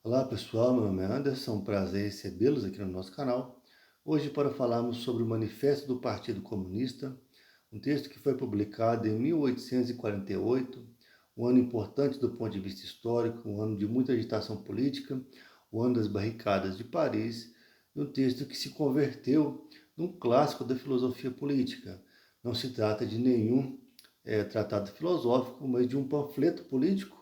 Olá pessoal, meu nome é Anderson, um prazer recebê-los aqui no nosso canal. Hoje para falarmos sobre o Manifesto do Partido Comunista, um texto que foi publicado em 1848, um ano importante do ponto de vista histórico, um ano de muita agitação política, o ano das barricadas de Paris, e um texto que se converteu num clássico da filosofia política. Não se trata de nenhum tratado filosófico, mas de um panfleto político,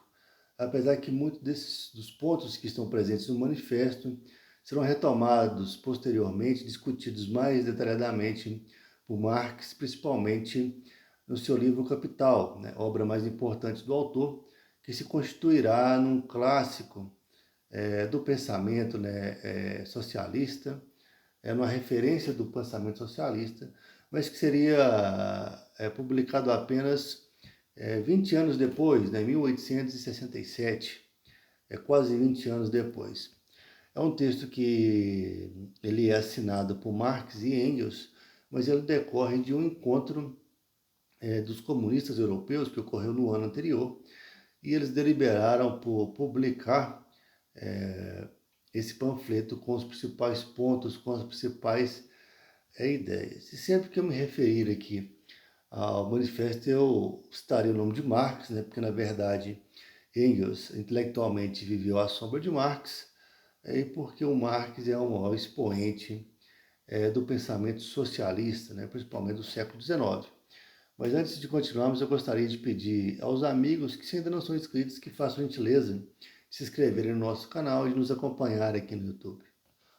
apesar que muitos dos pontos que estão presentes no manifesto serão retomados posteriormente, discutidos mais detalhadamente por Marx, principalmente no seu livro Capital, né, obra mais importante do autor, que se constituirá num clássico do pensamento, socialista, numa referência do pensamento socialista, mas que seria publicado apenas 20 anos depois, né, em 1867, quase 20 anos depois. É um texto que ele é assinado por Marx e Engels, mas ele decorre de um encontro dos comunistas europeus que ocorreu no ano anterior, e eles deliberaram por publicar esse panfleto com os principais pontos, com as principais ideias. E sempre que eu me referir aqui ao manifesto, eu citaria o nome de Marx, né, porque na verdade Engels intelectualmente viveu à sombra de Marx, e porque o Marx é o maior expoente do pensamento socialista, né, principalmente do século XIX. Mas antes de continuarmos, eu gostaria de pedir aos amigos que ainda não são inscritos que façam a gentileza de se inscreverem no nosso canal e de nos acompanhar aqui no YouTube.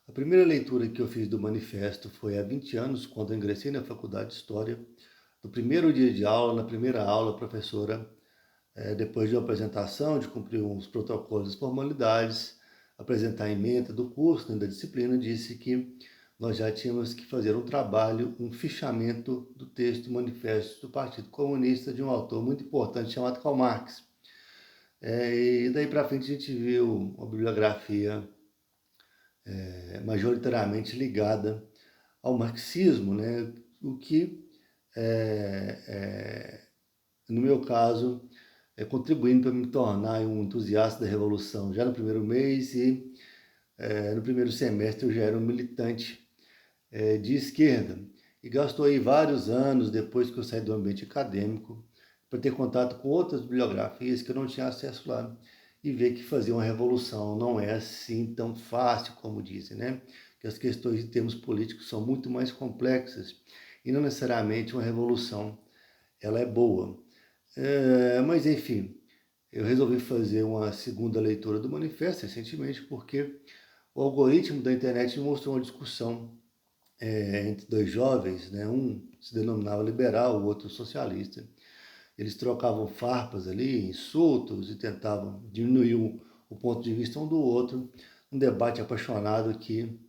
A primeira leitura que eu fiz do manifesto foi há 20 anos, quando eu ingressei na Faculdade de História. No primeiro dia de aula, na primeira aula, a professora, depois de uma apresentação, de cumprir uns protocolos e formalidades, apresentar a ementa do curso, né, da disciplina, disse que nós já tínhamos que fazer um trabalho, um fichamento do texto Manifesto do Partido Comunista, de um autor muito importante chamado Karl Marx. E daí para frente a gente viu uma bibliografia majoritariamente ligada ao marxismo, né? O que, no meu caso, contribuindo para me tornar um entusiasta da Revolução já no primeiro mês, e no primeiro semestre eu já era um militante de esquerda, e gastou aí vários anos depois que eu saí do ambiente acadêmico para ter contato com outras bibliografias que eu não tinha acesso lá, e ver que fazer uma revolução não é assim tão fácil como dizem, né? Que as questões em termos políticos são muito mais complexas, e não necessariamente uma revolução ela é boa. Mas enfim, eu resolvi fazer uma segunda leitura do manifesto recentemente, porque o algoritmo da internet me mostrou uma discussão entre dois jovens, né? Um se denominava liberal, o outro socialista. Eles trocavam farpas ali, insultos, e tentavam diminuir o ponto de vista um do outro, um debate apaixonado que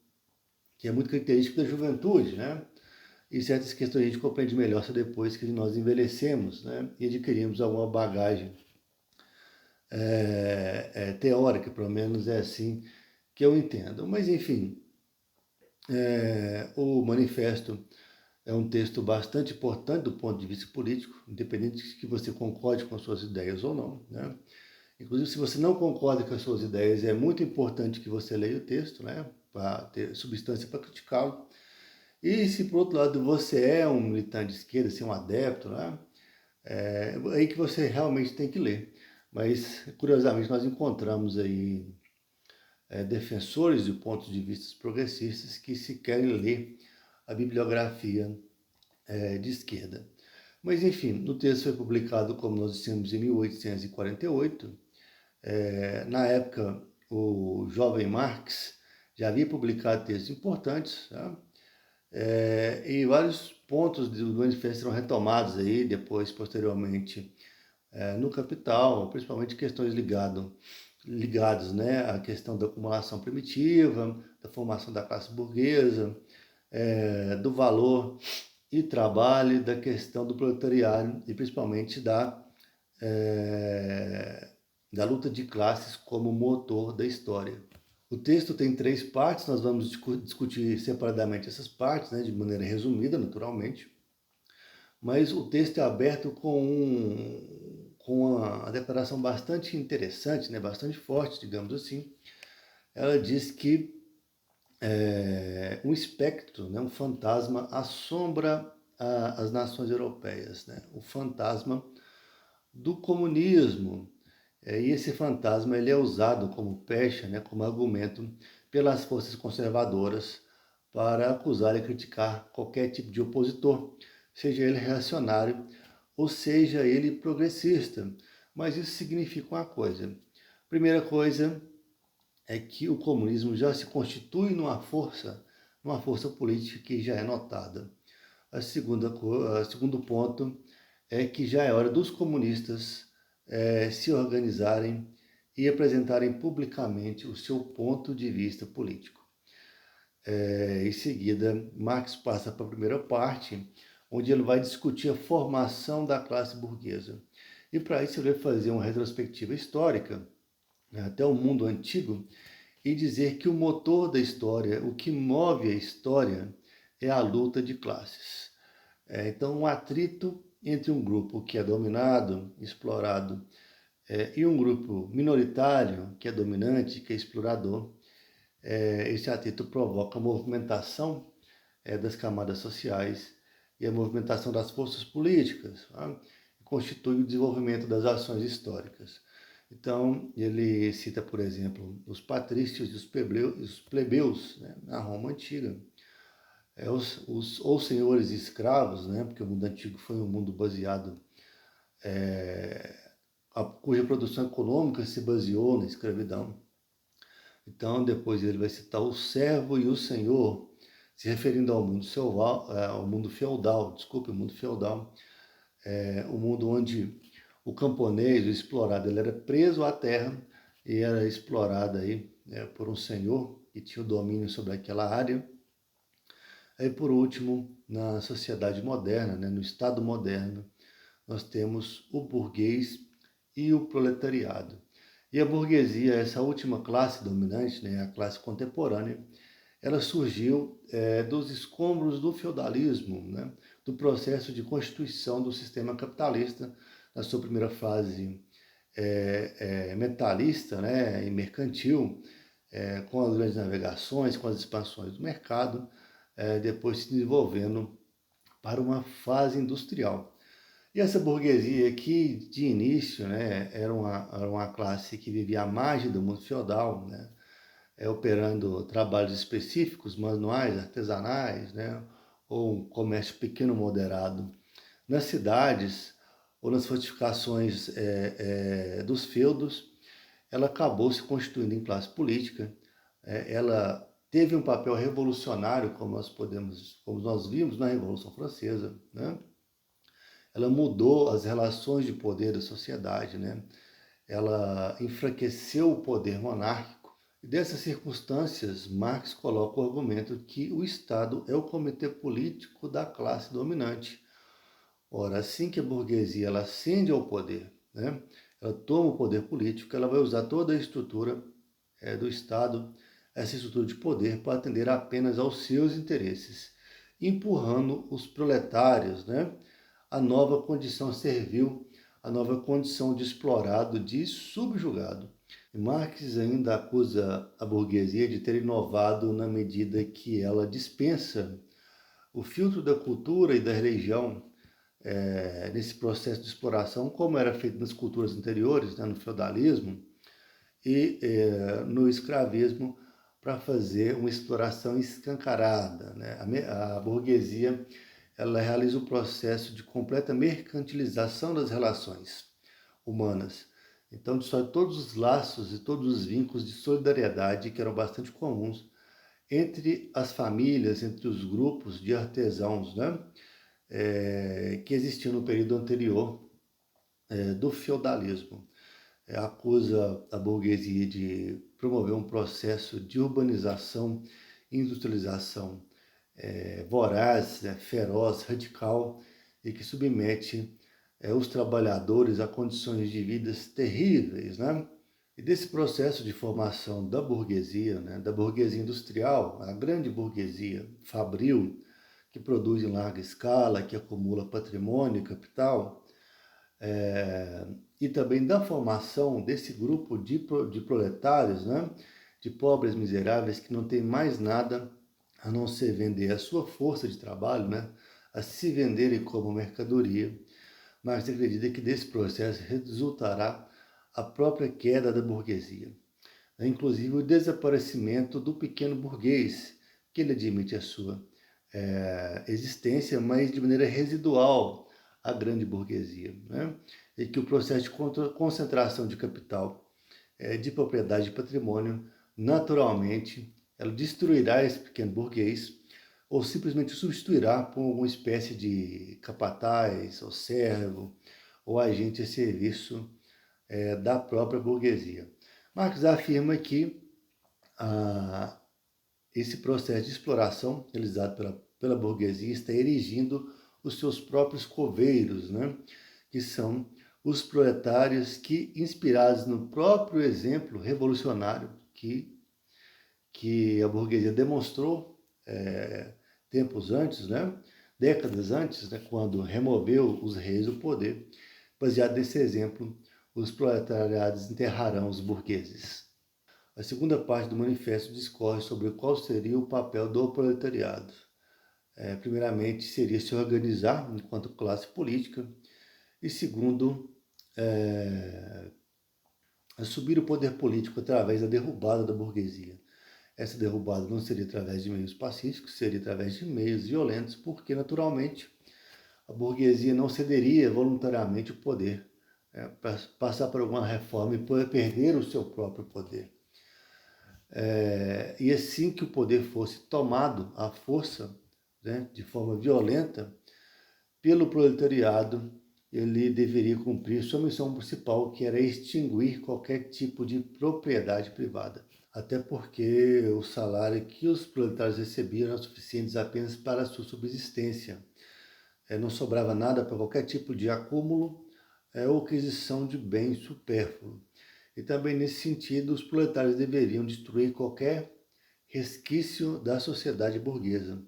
é muito característico da juventude, né? E certas questões a gente compreende melhor só depois que nós envelhecemos, né? E adquirimos alguma bagagem teórica, pelo menos é assim que eu entendo. Mas enfim, o manifesto é um texto bastante importante do ponto de vista político, independente de que você concorde com as suas ideias ou não, né? Inclusive, se você não concorda com as suas ideias, é muito importante que você leia o texto, né? Para ter substância para criticá-lo. E se, por outro lado, você é um militante de esquerda, se é um adepto, né? É aí que você realmente tem que ler. Mas, curiosamente, nós encontramos aí defensores de pontos de vista progressistas que se querem ler a bibliografia de esquerda. Mas, enfim, o texto foi publicado, como nós dissemos, em 1848. Na época, o jovem Marx já havia publicado textos importantes, tá? E vários pontos do manifesto serão retomados aí depois, posteriormente, no Capital, principalmente questões ligadas, né, à questão da acumulação primitiva, da formação da classe burguesa, do valor e trabalho, da questão do proletariado e principalmente da luta de classes como motor da história. O texto tem três partes, nós vamos discutir separadamente essas partes, né, de maneira resumida, naturalmente, mas o texto é aberto com uma declaração bastante interessante, né, bastante forte, digamos assim, ela diz que um espectro, né, um fantasma, assombra as nações europeias, né? O fantasma do comunismo. E esse fantasma ele é usado como pecha, né, como argumento pelas forças conservadoras para acusar e criticar qualquer tipo de opositor, seja ele reacionário ou seja ele progressista. Mas isso significa uma coisa. Primeira coisa é que o comunismo já se constitui numa força política que já é notada. Segundo ponto é que já é hora dos comunistas se organizarem e apresentarem publicamente o seu ponto de vista político. Em seguida, Marx passa para a primeira parte, onde ele vai discutir a formação da classe burguesa. E para isso ele vai fazer uma retrospectiva histórica, né, até o mundo antigo, e dizer que o motor da história, o que move a história, é a luta de classes. Então, um atrito entre um grupo que é dominado, explorado, e um grupo minoritário, que é dominante, que é explorador, esse atrito provoca a movimentação das camadas sociais e a movimentação das forças políticas, tá? Constitui o desenvolvimento das ações históricas. Então, ele cita, por exemplo, os patrícios e os plebeus, né, na Roma Antiga, ou senhores escravos, né, porque o mundo antigo foi um mundo baseado, cuja produção econômica se baseou na escravidão. Então, depois ele vai citar o servo e o senhor, se referindo ao mundo feudal, o mundo onde o camponês, o explorado, ele era preso à terra e era explorado aí, por um senhor que tinha o domínio sobre aquela área. Aí, por último, na sociedade moderna, né, no Estado moderno, nós temos o burguês e o proletariado. E a burguesia, essa última classe dominante, né, a classe contemporânea, ela surgiu dos escombros do feudalismo, né, do processo de constituição do sistema capitalista, na sua primeira fase metalista, né, e mercantil, com as grandes navegações, com as expansões do mercado, depois se desenvolvendo para uma fase industrial. E essa burguesia que, de início, né, era uma classe que vivia à margem do mundo feudal, né, operando trabalhos específicos, manuais, artesanais, né, ou um comércio pequeno moderado nas cidades ou nas fortificações dos feudos. Ela acabou se constituindo em classe política. Ela teve um papel revolucionário, como nós vimos na Revolução Francesa, né? Ela mudou as relações de poder da sociedade, né? Ela enfraqueceu o poder monárquico. E dessas circunstâncias, Marx coloca o argumento que o Estado é o comitê político da classe dominante. Ora, assim que a burguesia ela ascende ao poder, né? Ela toma o poder político, ela vai usar toda a estrutura do Estado, essa estrutura de poder, para atender apenas aos seus interesses, empurrando os proletários, né, a nova condição servil, a nova condição de explorado, de subjugado. E Marx ainda acusa a burguesia de ter inovado na medida que ela dispensa o filtro da cultura e da religião nesse processo de exploração, como era feito nas culturas anteriores, né, no feudalismo e no escravismo, para fazer uma exploração escancarada, né? A burguesia ela realiza o processo de completa mercantilização das relações humanas. Então, destrói todos os laços e todos os vínculos de solidariedade que eram bastante comuns entre as famílias, entre os grupos de artesãos, né? Que existiam no período anterior do feudalismo. Acusa a burguesia de promover um processo de urbanização e industrialização voraz, feroz, radical e que submete os trabalhadores a condições de vida terríveis, né? E desse processo de formação da burguesia, né, da burguesia industrial, a grande burguesia fabril, que produz em larga escala, que acumula patrimônio e capital, e também da formação desse grupo de proletários, né, de pobres miseráveis que não têm mais nada a não ser vender a sua força de trabalho, né, a se venderem como mercadoria. Marx acredita que desse processo resultará a própria queda da burguesia, inclusive o desaparecimento do pequeno burguês, que ele admite a sua existência, mas de maneira residual à grande burguesia, né? E que o processo de concentração de capital, de propriedade e patrimônio, naturalmente, ela destruirá esse pequeno burguês ou simplesmente substituirá por uma espécie de capataz ou servo ou agente a serviço da própria burguesia. Marx afirma que esse processo de exploração realizado pela burguesia está erigindo os seus próprios coveiros, né? Que são os proletários que, inspirados no próprio exemplo revolucionário que a burguesia demonstrou tempos antes, né? Décadas antes, né? Quando removeu os reis do poder, baseado nesse exemplo, os proletariados enterrarão os burgueses. A segunda parte do manifesto discorre sobre qual seria o papel do proletariado. Primeiramente, seria se organizar enquanto classe política e, segundo, assumir o poder político através da derrubada da burguesia. Essa derrubada não seria através de meios pacíficos, seria através de meios violentos, porque, naturalmente, a burguesia não cederia voluntariamente o poder, para passar por alguma reforma e poder perder o seu próprio poder. E assim que o poder fosse tomado à força, né, de forma violenta, pelo proletariado, ele deveria cumprir sua missão principal, que era extinguir qualquer tipo de propriedade privada. Até porque o salário que os proletários recebiam era suficiente apenas para a sua subsistência. Não sobrava nada para qualquer tipo de acúmulo ou aquisição de bem supérfluo. E também nesse sentido, os proletários deveriam destruir qualquer resquício da sociedade burguesa,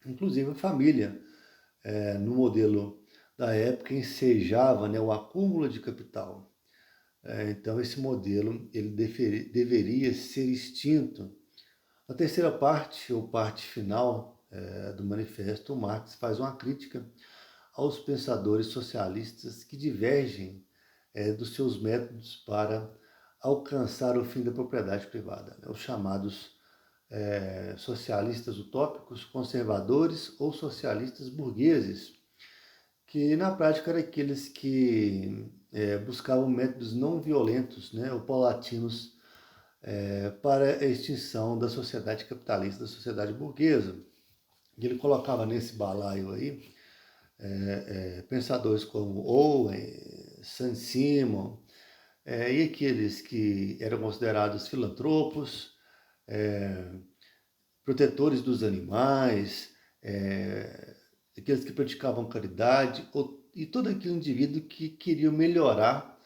inclusive a família. No modelo da época, ensejava, né, o acúmulo de capital. Então, esse modelo ele deveria ser extinto. Na terceira parte, ou parte final do manifesto, Marx faz uma crítica aos pensadores socialistas que divergem dos seus métodos para alcançar o fim da propriedade privada, né? Os chamados socialistas utópicos, conservadores ou socialistas burgueses, que na prática eram aqueles que buscavam métodos não violentos, né, ou paulatinos, para a extinção da sociedade capitalista, da sociedade burguesa. E ele colocava nesse balaio aí pensadores como Owen, Saint-Simon, e aqueles que eram considerados filantropos, protetores dos animais, aqueles que praticavam caridade, e todo aquele indivíduo que queria melhorar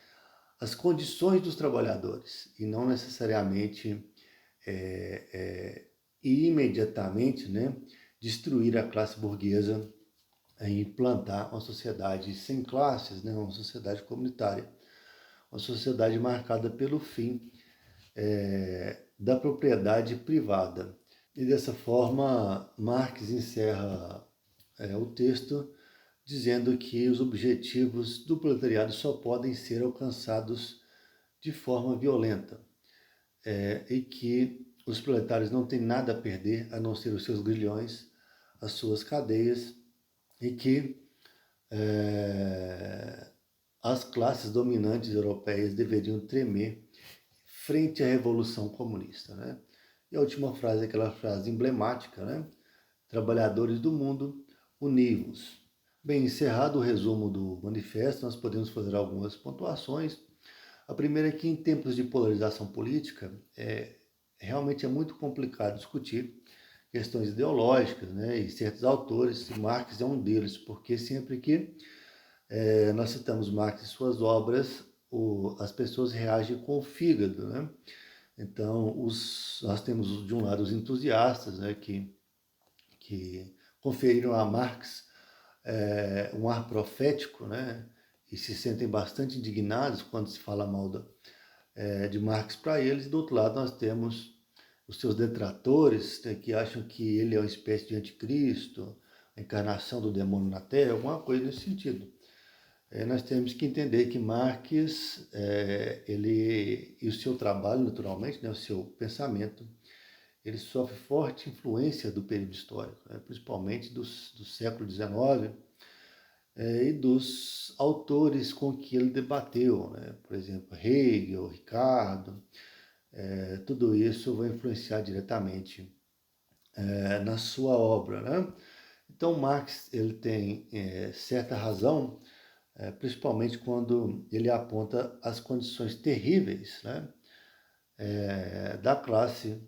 as condições dos trabalhadores, e não necessariamente e imediatamente, né, destruir a classe burguesa e implantar uma sociedade sem classes, né, uma sociedade comunitária, uma sociedade marcada pelo fim da propriedade privada. E dessa forma, Marx encerra o texto dizendo que os objetivos do proletariado só podem ser alcançados de forma violenta e que os proletários não têm nada a perder a não ser os seus grilhões, as suas cadeias, e que as classes dominantes europeias deveriam tremer frente à Revolução Comunista, né? E a última frase é aquela frase emblemática, né? Trabalhadores do mundo, univos. Bem, encerrado o resumo do manifesto, nós podemos fazer algumas pontuações. A primeira é que em tempos de polarização política, realmente é muito complicado discutir questões ideológicas, né? E certos autores, e Marx é um deles, porque sempre que nós citamos Marx e suas obras, as pessoas reagem com o fígado, né? Então, nós temos de um lado os entusiastas, né, que conferiram a Marx um ar profético, né, e se sentem bastante indignados quando se fala mal de Marx para eles. Do outro lado, nós temos os seus detratores, né, que acham que ele é uma espécie de anticristo, a encarnação do demônio na Terra, alguma coisa nesse sentido. Nós temos que entender que Marx, ele e o seu trabalho, naturalmente, né, o seu pensamento, ele sofre forte influência do período histórico, né, principalmente do século XIX, e dos autores com que ele debateu, né, por exemplo, Hegel, Ricardo, tudo isso vai influenciar diretamente na sua obra, né? Então Marx ele tem certa razão, principalmente quando ele aponta as condições terríveis, né, da classe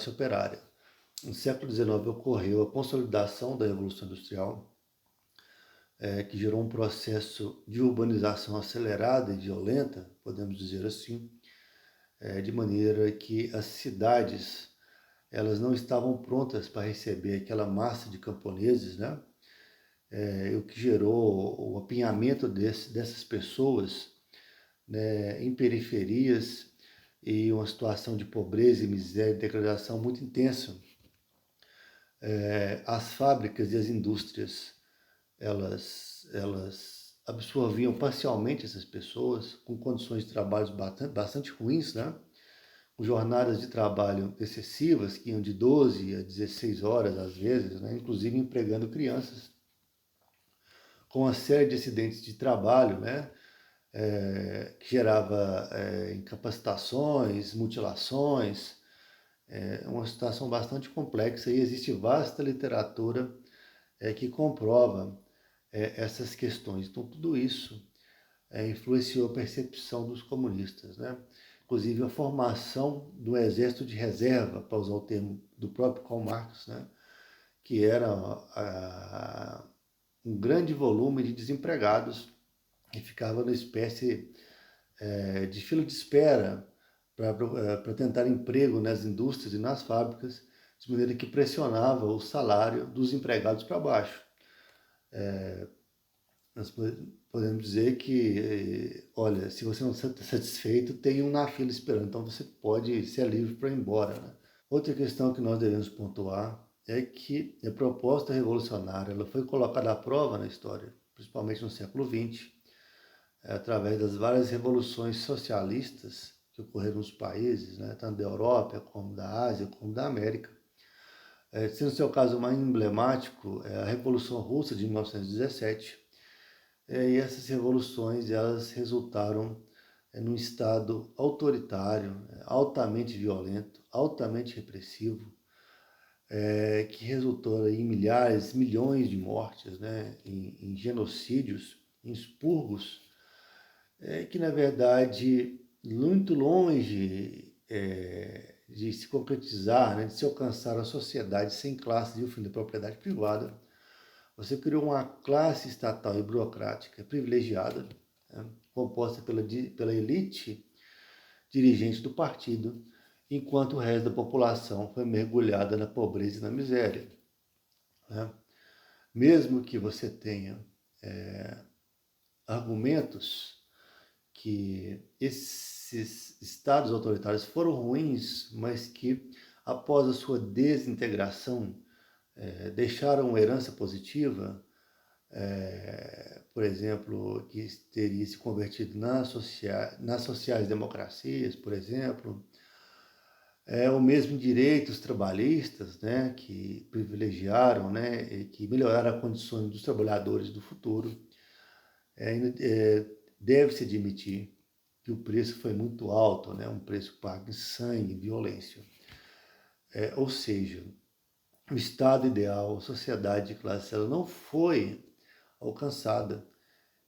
operária. No século XIX ocorreu a consolidação da Revolução Industrial, que gerou um processo de urbanização acelerada e violenta, podemos dizer assim, de maneira que as cidades elas não estavam prontas para receber aquela massa de camponeses, né? O que gerou o apinhamento dessas pessoas, né, em periferias e uma situação de pobreza e miséria e degradação muito intensa. As fábricas e as indústrias, elas absorviam parcialmente essas pessoas com condições de trabalho bastante ruins, né? Com jornadas de trabalho excessivas, que iam de 12 a 16 horas às vezes, né? Inclusive empregando crianças, com uma série de acidentes de trabalho, né? Que gerava incapacitações, mutilações, uma situação bastante complexa e existe vasta literatura que comprova essas questões. Então, tudo isso influenciou a percepção dos comunistas, né? Inclusive a formação do exército de reserva, para usar o termo do próprio Karl Marx, né? Que era um grande volume de desempregados que ficava numa espécie de fila de espera para tentar emprego nas indústrias e nas fábricas, de maneira que pressionava o salário dos empregados para baixo. Nós podemos dizer que, olha, se você não está satisfeito, tem um na fila esperando, então você pode ser livre para ir embora, né? Outra questão que nós devemos pontuar é que a proposta revolucionária ela foi colocada à prova na história, principalmente no século XX, através das várias revoluções socialistas que ocorreram nos países, né, tanto da Europa, como da Ásia, como da América. Sendo o seu caso mais emblemático, é a Revolução Russa de 1917, e essas revoluções elas resultaram num Estado autoritário, altamente violento, altamente repressivo, que resultou em milhares, milhões de mortes, né, em genocídios, em expurgos, que na verdade, muito longe de se concretizar, né, de se alcançar a sociedade sem classes e o fim da propriedade privada, você criou uma classe estatal e burocrática privilegiada, né, composta pela elite dirigente do partido, enquanto o resto da população foi mergulhada na pobreza e na miséria, né? Mesmo que você tenha argumentos que esses estados autoritários foram ruins, mas que após a sua desintegração deixaram uma herança positiva, por exemplo, que teria se convertido nas sociais-democracias, por exemplo, o mesmo direitos trabalhistas, né, que privilegiaram, né, e que melhoraram as condições dos trabalhadores do futuro. Deve-se admitir que o preço foi muito alto, né, um preço pago em sangue, em violência. Ou seja, o estado ideal, a sociedade de classe, ela não foi alcançada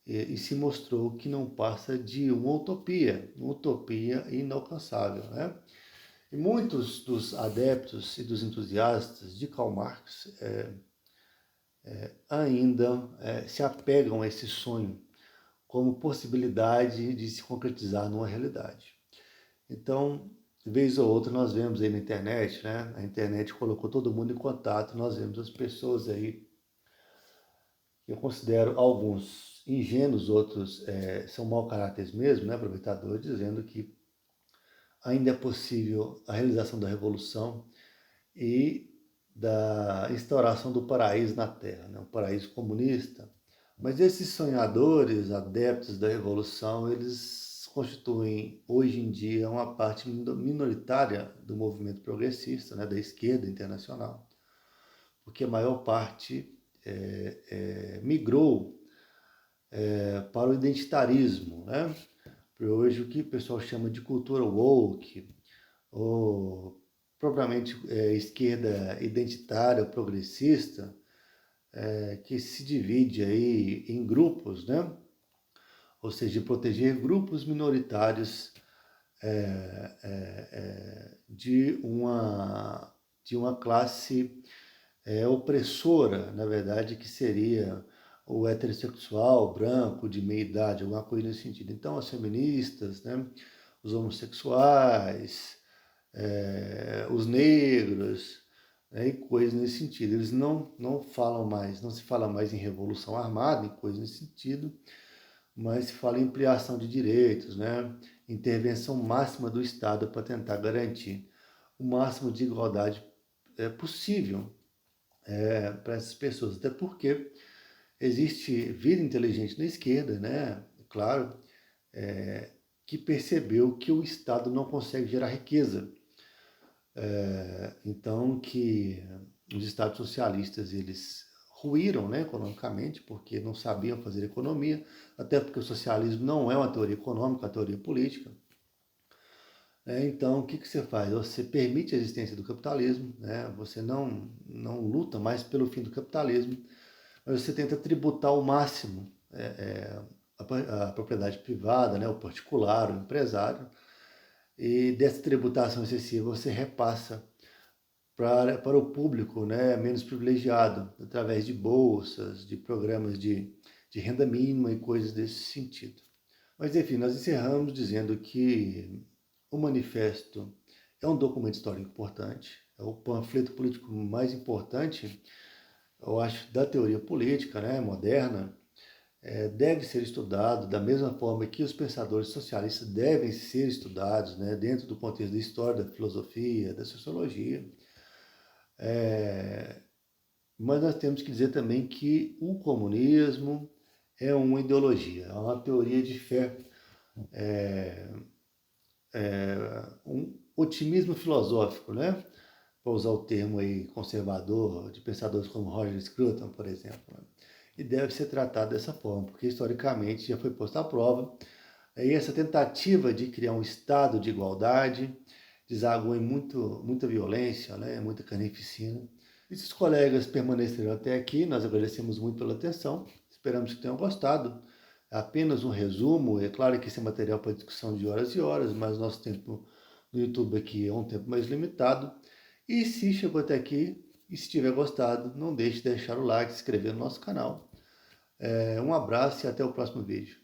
e se mostrou que não passa de uma utopia inalcançável, né? E muitos dos adeptos e dos entusiastas de Karl Marx ainda se apegam a esse sonho como possibilidade de se concretizar numa realidade. Então, de vez ou outra, nós vemos aí na internet, né? A internet colocou todo mundo em contato, nós vemos as pessoas aí, eu considero alguns ingênuos, outros são mau caráteres mesmo, né? Aproveitadores, dizendo que ainda é possível a realização da revolução e da instauração do paraíso na Terra, né? Um paraíso comunista. Mas esses sonhadores, adeptos da revolução, eles constituem hoje em dia uma parte minoritária do movimento progressista, né? Da esquerda internacional, porque a maior parte migrou para o identitarismo, né? Para hoje o que o pessoal chama de cultura woke, ou propriamente esquerda identitária, progressista, que se divide aí em grupos, né? Ou seja, proteger grupos minoritários de uma classe opressora, na verdade, que seria o heterossexual, branco, de meia idade, alguma coisa nesse sentido. Então, as feministas, né, os homossexuais, os negros, né, e coisas nesse sentido. Eles não falam mais, não se fala mais em revolução armada, em coisas nesse sentido, mas se fala em ampliação de direitos, né, intervenção máxima do Estado para tentar garantir o máximo de igualdade possível para essas pessoas, até porque existe vida inteligente na esquerda, né? Claro, que percebeu que o Estado não consegue gerar riqueza. Então, que os Estados socialistas, eles ruíram, né, economicamente, porque não sabiam fazer economia, até porque o socialismo não é uma teoria econômica, é uma teoria política. Então, o que você faz? Você permite a existência do capitalismo, né? Você não luta mais pelo fim do capitalismo, mas você tenta tributar ao máximo a propriedade privada, né? O particular, o empresário, e dessa tributação excessiva você repassa para o público, né, menos privilegiado, através de bolsas, de programas de renda mínima e coisas desse sentido. Mas, enfim, nós encerramos dizendo que o manifesto é um documento histórico importante, é o panfleto político mais importante, eu acho, da teoria política, né, moderna. Deve ser estudado da mesma forma que os pensadores socialistas devem ser estudados, né, dentro do contexto da história, da filosofia, da sociologia. Mas nós temos que dizer também que o comunismo é uma ideologia, é uma teoria de fé, um otimismo filosófico, né? Para usar o termo aí conservador de pensadores como Roger Scruton, por exemplo. Né? E deve ser tratado dessa forma, porque historicamente já foi posto à prova. E essa tentativa de criar um estado de igualdade desagou em muita violência, né? Muita carnificina. E se os colegas permaneceram até aqui, nós agradecemos muito pela atenção, esperamos que tenham gostado. É apenas um resumo, é claro que esse é material para discussão de horas e horas, mas nosso tempo no YouTube aqui é um tempo mais limitado. E se chegou até aqui, e se tiver gostado, não deixe de deixar o like, se inscrever no nosso canal. Um abraço e até o próximo vídeo.